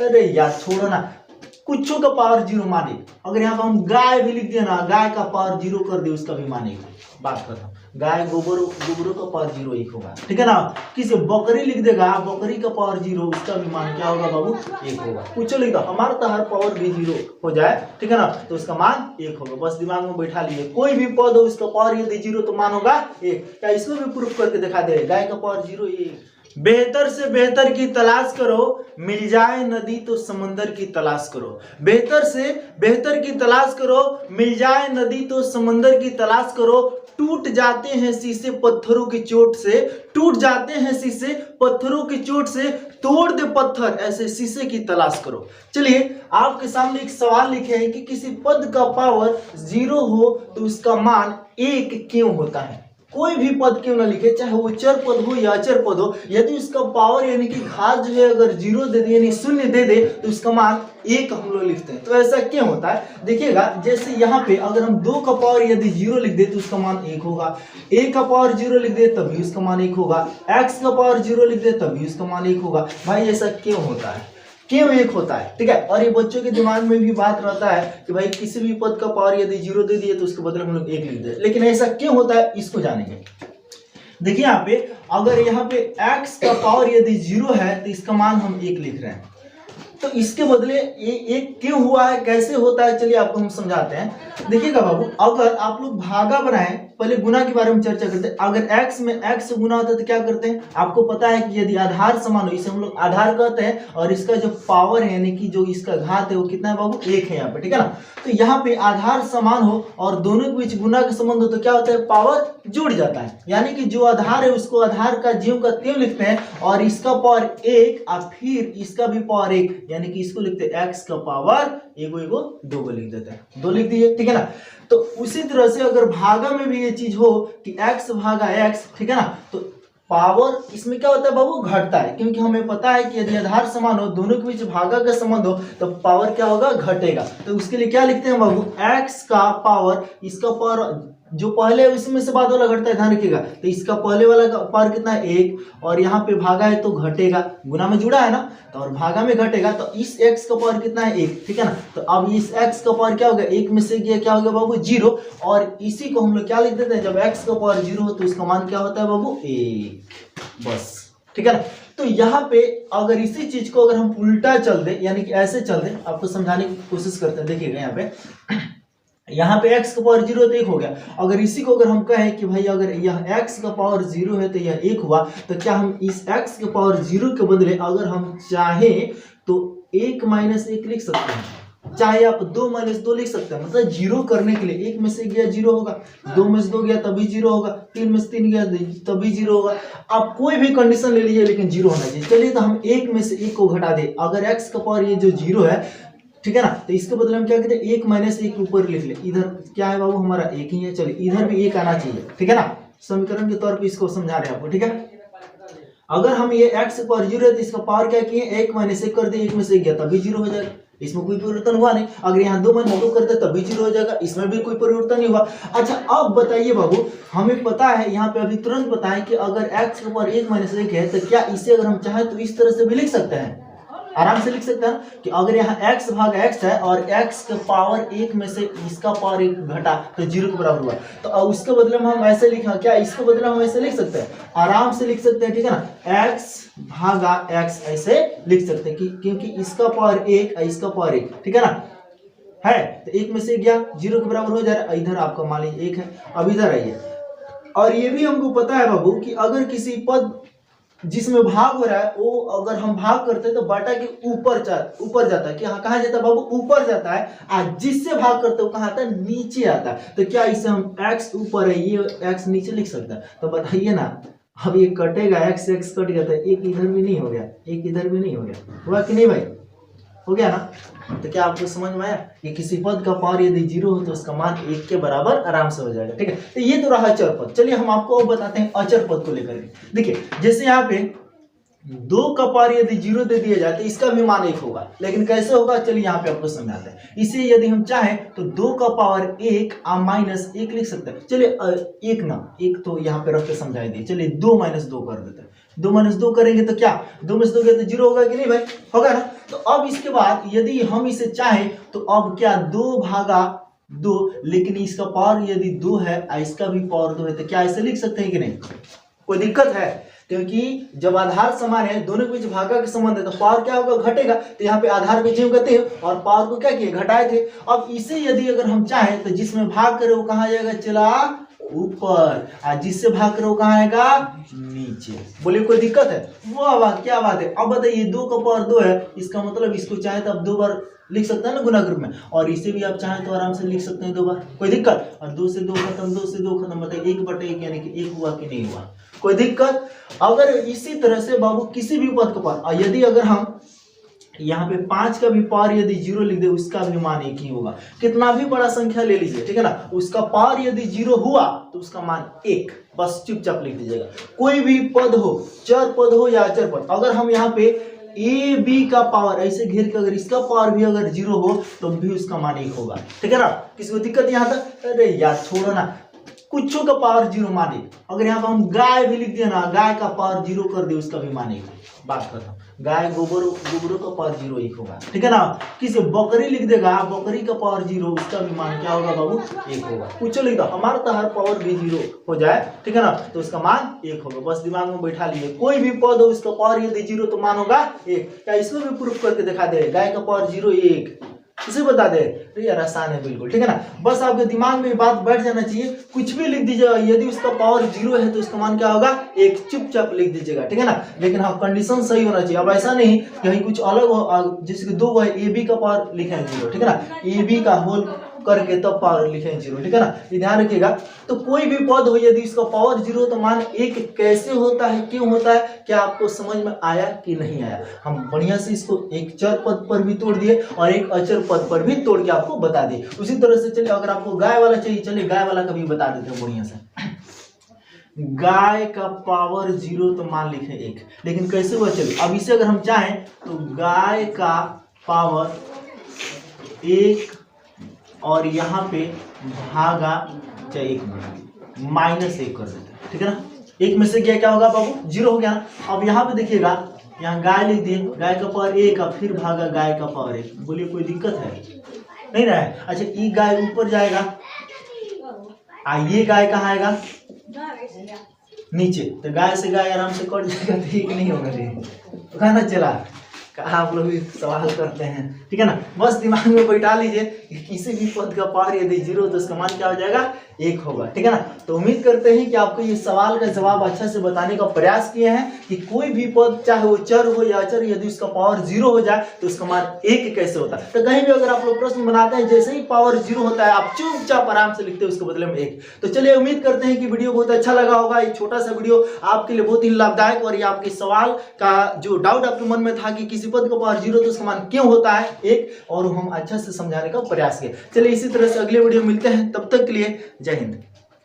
अरे यार छोड़ो ना, कुछ का पावर जीरो माने। अगर यहाँ पर हम गाय भी लिख दिया ना, गाय का पावर जीरो कर दे उसका भी मानेगा। बात कर रहा हूँ, गाय गोबरों का पावर जीरो एक होगा, ठीक है ना। किसी बकरी लिख देगा, बकरी का पावर जीरो, उसका भी मान क्या होगा बाबू, एक होगा। कुछ लिख दो, हमारा तो हर पावर भी जीरो हो जाए, ठीक है ना, तो उसका मान एक होगा। बस दिमाग में बैठा लिए, कोई भी पद हो उसका पावर यदि जीरो तो मान होगा एक। क्या इसको भी प्रूफ करके दिखा दे, गाय का पावर जीरो एक। बेहतर से बेहतर की तलाश करो, मिल जाए नदी तो समंदर की तलाश करो। बेहतर से बेहतर की तलाश करो, मिल जाए नदी तो समंदर की तलाश करो। टूट जाते हैं शीशे पत्थरों की चोट से, टूट जाते हैं शीशे पत्थरों की चोट से, तोड़ दे पत्थर ऐसे शीशे की तलाश करो। चलिए आपके सामने एक सवाल लिखे हैं कि किसी पद का पावर जीरो हो तो उसका मान एक क्यों होता है। कोई भी पद क्यों ना लिखे, चाहे वो चर पद हो या अचर पद हो, यदि उसका पावर यानी कि घात जो है अगर जीरो दे दे यानी शून्य दे दे तो उसका मान एक हम लोग लिखते हैं। तो ऐसा क्यों होता है, देखिएगा। जैसे यहाँ पे अगर हम 2 का पावर यदि जीरो लिख दे तो उसका मान एक होगा, a का पावर जीरो लिख दे तभी उसका मान एक होगा, x का पावर जीरो लिख दे तभी उसका मान एक होगा। भाई ऐसा क्यों होता है, क्यों एक होता है, ठीक है। और ये बच्चों के दिमाग में भी बात रहता है कि भाई किसी भी पद का पावर यदि जीरो दे दिए तो उसके बदले हम लोग एक लिख दे, लेकिन ऐसा क्यों होता है इसको जानेंगे। देखिए यहाँ पे अगर यहाँ पे x का पावर यदि जीरो है तो इसका मान हम एक लिख रहे हैं, तो इसके बदले ये एक क्यों हुआ है, कैसे होता है, चलिए आपको हम समझाते हैं। देखिएगा बाबू, अगर आप लोग भागा बनाएं, पहले गुना के बारे में चर्चा करते हैं। अगर x में x से गुना होता है तो क्या करते हैं, आपको पता है कि यदि आधार समान हो, इसे हम लोग आधार कहते हैं, और इसका जो पावर है यानी कि जो इसका घात है वो कितना है बाबू, एक है यहाँ पे, ठीक है ना। तो यहाँ पे आधार समान हो और दोनों के बीच गुना का संबंध हो तो क्या होता है, पावर जुड़ जाता है। यानी कि जो आधार है उसको आधार का ज्यों का त्यों लिखते हैं, और इसका पावर एक और फिर इसका भी पावर एक, यानी कि इसको लिखते हैं x का पावर एगो एगो दो को लिख देते हैं, दो लिख दिए, ठीक है ना। तो उसी तरह से अगर भागा में भी ये चीज हो कि x भागा x, ठीक है ना, तो पावर इसमें क्या होता है बाबू, घटता है, क्योंकि हमें पता है कि यदि आधार समान हो, दोनों के बीच भागा का संबंध हो तो पावर क्या होगा, घटेगा। तो उसके लिए क्या लिखते हैं बाबू, x का पावर, इसका पावर जो पहले है उसमें से बाद वाला घटता है, ध्यान रखिएगा। तो इसका पहले वाला का पावर कितना है, एक, और यहाँ पे भागा है तो घटेगा, गुना में जुड़ा है ना, तो और भागा में घटेगा, तो इस x का पावर कितना है, एक, ठीक है ना। तो अब इस x का पावर क्या होगा, एक में से गया क्या होगा बाबू, जीरो, और इसी को हम लोग क्या लिख देते हैं, जब x का पावर जीरो हो तो इसका मान क्या होता है बाबू, एक, बस, ठीक है ना। तो यहाँ पे अगर इसी चीज को अगर हम उल्टा चल दे, यानी कि ऐसे चल दे, आपको समझाने की कोशिश करते हैं। देखिएगा यहाँ पे x का पावर जीरो तो एक हो गया। अगर इसी को अगर हम कहें कि भाई अगर यह x का पावर जीरो है तो यह एक हुआ, तो क्या हम इस x के पावर जीरो के बदले अगर हम चाहें तो एक माइनस एक लिख सकते हैं, चाहे आप 2 माइनस 2 लिख सकते हैं। मतलब जीरो करने के लिए 1 में से गया जीरो होगा, 2 में से 2 गया तभी जीरो होगा, 3 में से 3 गया तभी जीरो होगा। आप कोई भी कंडीशन ले लीजिए लेकिन जीरो होना चाहिए। चलिए तो हम 1 में से 1 को घटा दे, अगर x का पावर ये जो जीरो है, ठीक है ना, तो इसके बदले हम क्या कहते हैं, 1 माइनस 1 ऊपर लिख ले। इधर क्या है बाबू, हमारा एक ही है, चलिए इधर भी एक आना चाहिए, ठीक है ना। समीकरण के तौर पे इसको समझा रहे हैं आपको, ठीक है। अगर हम ये x का पावर जीरो है तो इसका पावर क्या किए, 1 माइनस 1 कर दे, 1 में से 1 गया तभी जीरो हो जाएगा, इसमें कोई परिवर्तन हुआ नहीं। अगर यहाँ 2 माइनस 2 कर दे तभी जीरो हो जाएगा, इसमें भी कोई परिवर्तन नहीं हुआ। अच्छा अब बताइए बाबू, हमें पता है यहाँ पे अभी तुरंत पता है कि अगर x का पावर 1 माइनस 1 है तो क्या इसे अगर हम चाहें तो इस तरह से भी लिख सकते हैं, आराम से लिख सकते हैं कि अगर यहाँ x भाग x है और x के पावर 1 में से इसका पावर 1 घटा तो जीरो के बराबर हुआ, तो उसके बदले में हम ऐसे लिखा, क्या इसके बदले हम ऐसे लिख सकते हैं, आराम से लिख सकते हैं, ठीक है ना। x भागा x ऐसे लिख सकते हैं क्योंकि इसका पावर 1 इसका पावर 1, ठीक है ना, है तो 1 में से गया जीरो के बराबर हो जा रहा है। इधर आपका मान लीजिए 1 है। अब इधर आइए, और ये भी हमको पता है बाबू कि अगर किसी पद जिसमें भाग हो रहा है वो अगर हम भाग करते हैं तो बाटा के ऊपर जाता है, क्या कहाँ जाता है बाबू, ऊपर जाता है, और जिससे भाग करते हैं वो कहाँ आता है, नीचे आता है। तो क्या इसे हम x ऊपर है ये x नीचे लिख सकते हैं, तो बताइए ना। अब ये कटेगा, x कट गया, तो एक इधर भी नहीं हो गया, एक इधर भी नहीं हो गया, हुआ कि नहीं भाई, हो गया ना। तो क्या आपको समझ में आया कि किसी पद का पावर यदि जीरो हो तो उसका मान 1 के बराबर आराम से हो जाएगा, ठीक है। तो ये तो रहा चर पद। चलिए हम आपको अब बताते हैं अचर पद को लेकर के। देखिए जैसे यहाँ पे 2 का पावर यदि 0 दे दिया जाए तो इसका भी मान 1 होगा। लेकिन कैसे होगा, चलिए यहाँ पे आपको समझाते हैं। इसे यदि हम चाहें तो 2 का पावर 1 माइनस 1 लिख सकते हैं। चलिए एक तो यहाँ पे रख के समझाई दिए। चलिए 2 माइनस 2 कर देते हैं। 2 माइनस 2 करेंगे तो क्या, 2 माइनस 2 तो 0 होगा कि नहीं भाई, होगा ना। तो अब इसके बाद यदि हम इसे चाहें तो अब क्या 2 भागा 2, लेकिन इसका पावर यदि 2 है इसका भी पावर 2 है, तो क्या ऐसे लिख सकते हैं कि नहीं, कोई दिक्कत है? क्योंकि जब आधार समान है, दोनों के बीच भागा का संबंध है, तो पावर क्या होगा, घटेगा। तो यहाँ पे आधार पे जीव करते हैं और पावर को क्या किए, घटाए थे। अब इसे यदि अगर हम चाहें तो जिसमें भाग करे वो कहाँ जाएगा, चला ऊपर, और जिससे भाग करे वो कहाँ आएगा, नीचे। बोलिए कोई दिक्कत है? वाह वाह, क्या बात है। अब बताइए 2 का पावर 2 है, इसका मतलब इसको चाहे तो आप 2 बार लिख सकते हैं ना गुना ग्रुप में, और इसे भी आप चाहें तो आराम से लिख सकते हैं 2 बार, कोई दिक्कत? और 2 से 2 खत्म, 2 से 2 खत्म, बताइए 1/1 यानी कि 1 हुआ कि नहीं हुआ, कोई दिक्कत? अगर इसी तरह से बाबू किसी भी पद का पावर, यदि अगर हम यहाँ पे 5 का भी पावर यदि 0 लिख दे, उसका भी मान 1 ही होगा। कितना भी बड़ा संख्या ले लीजिए, ठीक है ना, उसका पावर यदि 0 हुआ तो उसका मान 1, बस चुपचाप लिख दीजिएगा। कोई भी पद हो, चर पद हो या अचर पद, अगर हम यहाँ पे ए बी का पावर ऐसे घेर के अगर इसका पावर भी अगर 0 हो तो भी उसका मान 1 होगा, ठीक है ना। किसी को दिक्कत यहाँ तक? अरे यार छोड़ो ना, कुछों का पावर 0 मान 1। अगर यहाँ पर हम गाय भी लिख दिया ना, गाय का पावर 0 कर दे, उसका भी मान 1, बात खत्म। गाय गोबरों का पावर 0 1 होगा, ठीक है ना। किसी बकरी लिख देगा, बकरी का पावर 0, उसका भी मान क्या होगा बाबू, 1 होगा। कुछ लिख दो, हमारा तो हर पावर भी 0 हो जाए, ठीक है ना, तो उसका मान 1 होगा। बस दिमाग में बैठा लिए, कोई भी पद हो उसका पावर यदि 0 तो मान होगा 1। क्या इसको भी प्रूफ करके दिखा दे, गाय का पावर 0 1, इसे बता दे। तो यार आसान है बिल्कुल, ठीक है ना। बस आपके दिमाग में बात बैठ जाना चाहिए। कुछ भी लिख दीजिएगा, यदि उसका पावर 0 है तो उसका मान क्या होगा, 1, चुपचाप लिख दीजिएगा, ठीक है ना। लेकिन हाँ, कंडीशन सही होना चाहिए। अब ऐसा नहीं कहीं कुछ अलग हो, जैसे 2 है, ए बी का पावर लिखे 0, ठीक है ना, ए बी का होल करके तब पावर लिखे 0, ठीक है ना, ये ध्यान रखिएगा। तो कोई भी पद हो यदि इसका पावर 0 तो मान 1 कैसे होता है, क्यों होता है, क्या आपको समझ में आया कि नहीं आया? हम बढ़िया से इसको एक चर पद पर भी तोड़ दिए और एक अचर पद पर भी तोड़ के आपको बता दिए। उसी तरह से चलिए, अगर आपको गाय वाला चाहिए, चलिए गाय वाला का भी बता देते हैं बढ़िया से। गाय का पावर 0 तो मान लिखे 1, लेकिन कैसे हुआ, चलिए अब इसे अगर हम चाहें तो गाय का पावर 1 और यहाँ पे भागा चाहे 1 माइनस 1 कर देते हैं, ठीक है ना। 1 में से क्या होगा बाबू, 0 हो गया ना। अब यहाँ पे देखिएगा, यहाँ गाय लिख दिए, गाय का पावर 1 और फिर भागा गाय का पावर 1। बोलिए कोई दिक्कत है? नहीं ना है। अच्छा, ये गाय ऊपर जाएगा, ये गाय कहाँ आएगा, नीचे, तो गाय से गाय आराम से कट जाएगा, तो एक नहीं होगा, कहना चला। आप लोग भी सवाल करते हैं, ठीक है ना। बस दिमाग में बैठा लीजिए, किसी भी पद का पावर यदि 0 तो उसका मान क्या हो जाएगा, 1 होगा, ठीक है ना। तो उम्मीद करते हैं कि आपको ये सवाल का जवाब अच्छा से बताने का प्रयास किए हैं कि कोई भी पद चाहे वो चर हो या अचर, यदि उसका पावर 0 हो जाए तो उसका मान 1 कैसे होता है। तो कहीं भी अगर आप लोग प्रश्न बनाते हैं, जैसे ही पावर 0 होता है आप चुपचाप आराम से लिखते हैं उसके बदले में 1। तो चलिए, उम्मीद करते हैं कि वीडियो बहुत अच्छा लगा होगा। एक छोटा सा वीडियो आपके लिए बहुत ही लाभदायक, और ये आपके सवाल का जो डाउट आपके मन में था कि किसी पद का पावर 0 तो उसका मान क्यों होता है 1, और हम अच्छा से समझाने का प्रयास किया। चलिए इसी तरह से अगले वीडियो मिलते हैं, तब तक के लिए जय हिंद।